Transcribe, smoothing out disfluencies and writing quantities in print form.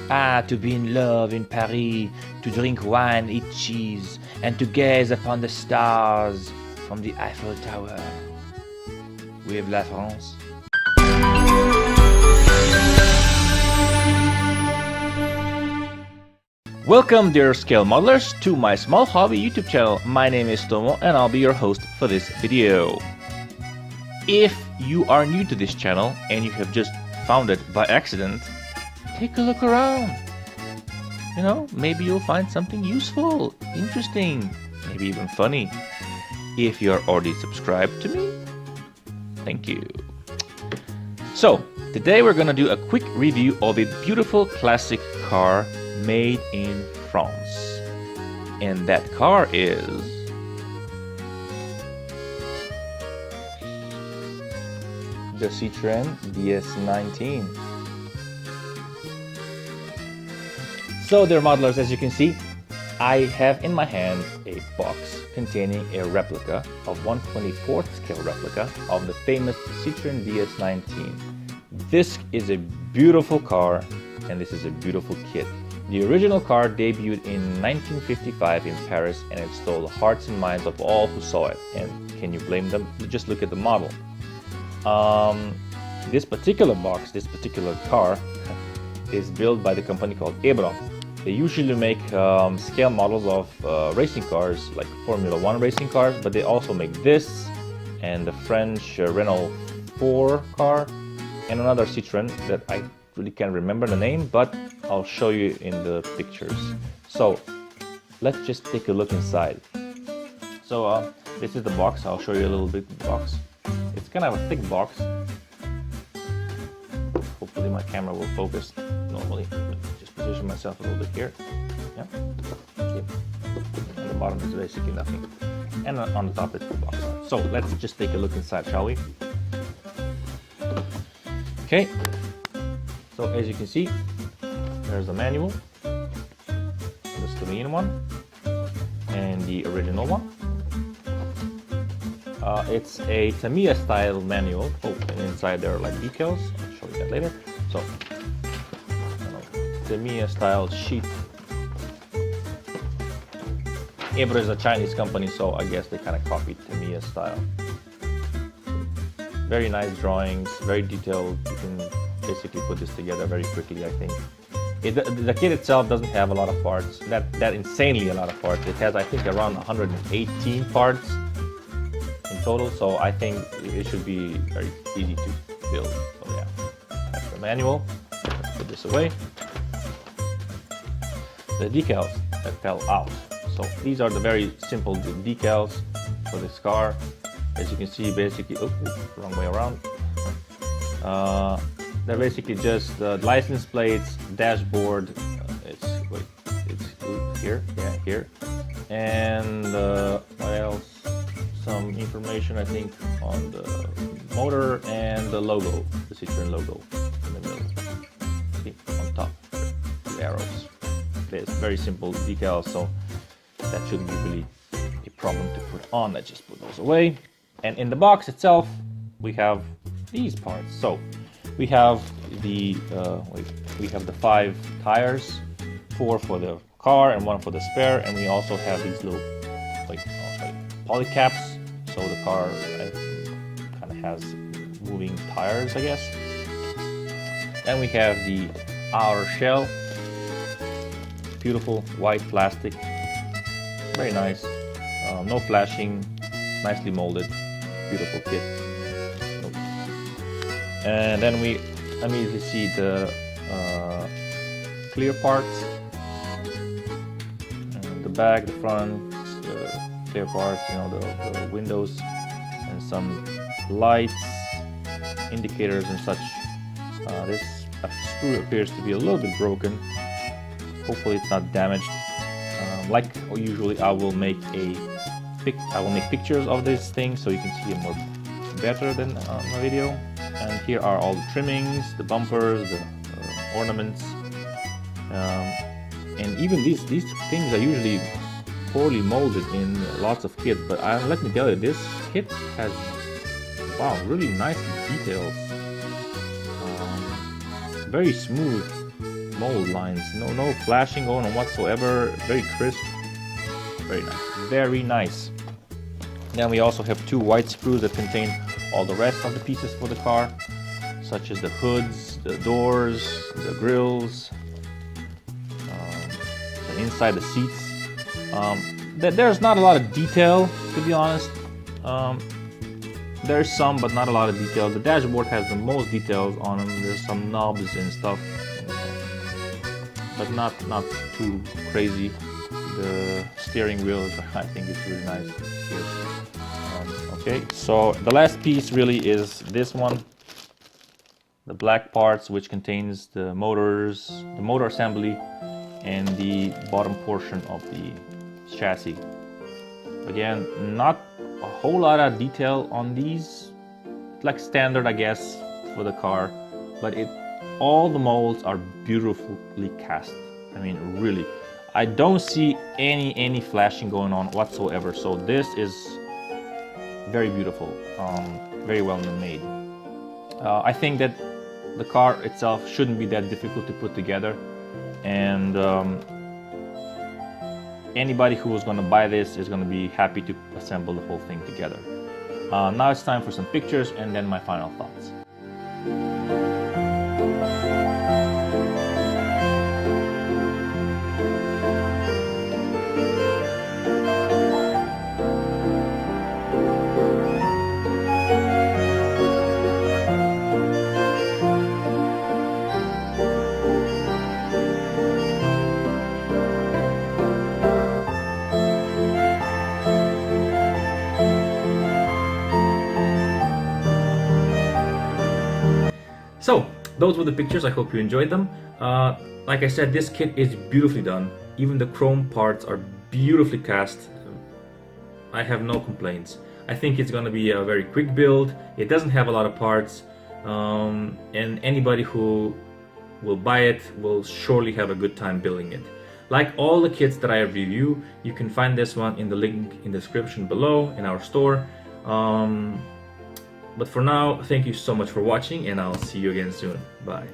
Ah, to be in love in Paris, to drink wine, eat cheese, and to gaze upon the stars from the Eiffel Tower. Vive la France. Welcome, dear scale modelers, to my small hobby YouTube channel. My name is Tomo and I'll be your host for this video. If you are new to this channel and you have just found it by accident, take a look around. You know, maybe you'll find something useful, interesting, maybe even funny. If you're already subscribed to me, thank you. So, today we're gonna do a quick review of a beautiful classic car made in France. And that car is the Citroën DS19. So dear modelers, as you can see, I have in my hand a box containing a replica of 1/24th scale replica of the famous Citroën DS19. This is a beautiful car and this is a beautiful kit. The original car debuted in 1955 in Paris and it stole the hearts and minds of all who saw it. And can you blame them? Just look at the model. This particular box, this particular car, is built by the company called Ebbro. They usually make scale models of racing cars, like Formula 1 racing cars, but they also make this and the French Renault 4 car and another Citroën that I really can't remember the name, but I'll show you in the pictures. So let's just take a look inside. So this is the box. I'll show you a little bit of the box. It's kind of a thick box. Hopefully my camera will focus normally. Just position myself a little bit here. Yeah. Okay. On the bottom is basically nothing. And on the top is the box. So let's just take a look inside, shall we? Okay. So as you can see, there's the manual, the Slovenian one, and the original one. It's a Tamiya style manual. Oh, and inside there are like decals. I'll show you that later. So, Tamiya style sheet. Ebbro is a Chinese company, so I guess they kind of copied Tamiya style. Very nice drawings, very detailed. You can basically put this together very quickly, I think. The kit itself doesn't have a lot of parts, that insanely a lot of parts. It has, I think, around 118 parts in total, so I think it should be very easy to build. So yeah, that's the manual. Let's put this away. The decals that fell out. So these are the very simple decals for this car. As you can see, basically, oh, wrong way around. They're basically just the license plates, dashboard. It's here, yeah, here, and what else? Some information, I think, on the motor and the logo, the Citroën logo in the middle. See, on top, the arrows. It's very simple decals, so that shouldn't be really a problem to put on. Let's just put those away. And in the box itself, we have these parts. So we have the 5 tires, 4 for the car and 1 for the spare, and we also have these little poly caps, so the car kind of has moving tires, I guess. Then we have the outer shell, beautiful white plastic, very nice, no flashing, nicely molded, beautiful kit. And then we immediately see the clear parts, and the back, the front, the clear parts, you know, the windows, and some lights, indicators and such. This screw appears to be a little bit broken. Hopefully it's not damaged. Like usually, I will make pictures of this thing so you can see it more better than on the video. And here are all the trimmings, the bumpers, the ornaments, and even these things are usually poorly molded in lots of kits. But let me tell you, this kit has, wow, really nice details. Very smooth, mold lines. No flashing going on whatsoever. Very crisp. Very nice. Very nice. Then we also have 2 white sprues that contain all the rest of the pieces for the car, such as the hoods, the doors, the grills, the inside the seats. There's not a lot of detail, to be honest. There's some, but not a lot of detail. The dashboard has the most details on them. There's some knobs and stuff, but not too crazy. The steering wheel, I think it's really nice here. Okay, so the last piece really is this one, the black parts, which contains the motors, the motor assembly, and the bottom portion of the chassis. Again, not a whole lot of detail on these, like standard I guess for the car, but all the molds are beautifully cast. I mean, really, I don't see any flashing going on whatsoever, so this is very beautiful, very well made. I think that the car itself shouldn't be that difficult to put together, and anybody who is going to buy this is going to be happy to assemble the whole thing together. Now it's time for some pictures and then my final thoughts. So, those were the pictures. I hope you enjoyed them. Like I said, this kit is beautifully done. Even the chrome parts are beautifully cast. I have no complaints. I think it's going to be a very quick build. It doesn't have a lot of parts, and anybody who will buy it will surely have a good time building it. Like all the kits that I review, you can find this one in the link in the description below in our store. But for now, thank you so much for watching, and I'll see you again soon. Bye.